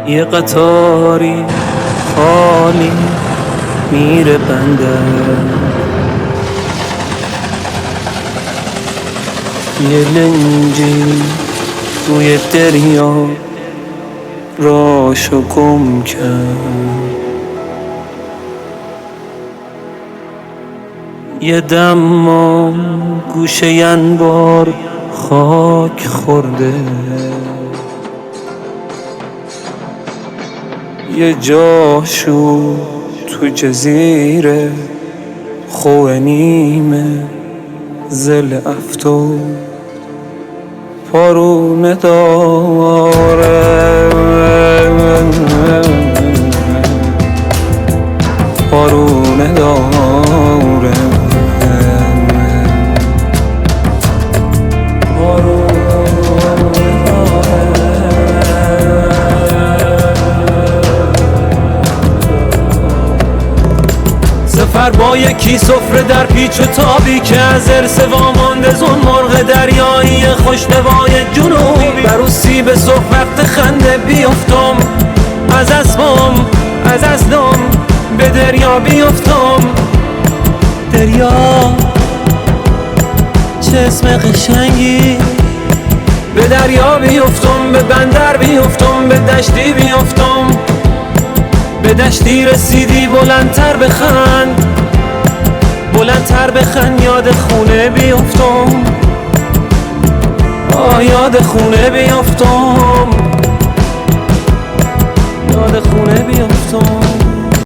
یه قطاری خالی میره بندر، یه لنجی توی دریا راشو گم کرد، یه دم گوشه انبار خاک خورده، یه جاشو تو جزیره خوه نیمه زل افتو پارونه داره، پارونه داره، سفر با یکی سفره در پیچ و تابی که از ارث وامانده زون مرغ دریایی خوشنوای جنوبی، برو سیب صبح وقت خنده بیفتم از اسبم از ازدم به دریا بیفتم، دریا چه اسم قشنگی، به دریا بیفتم به بندر بیفتم به دشتی بیفتم، به دشتی رسیدی بلندتر بخند بلندتر بخند، یاد خونه بیفتم یاد خونه بیفتم، یاد خونه بیفتم.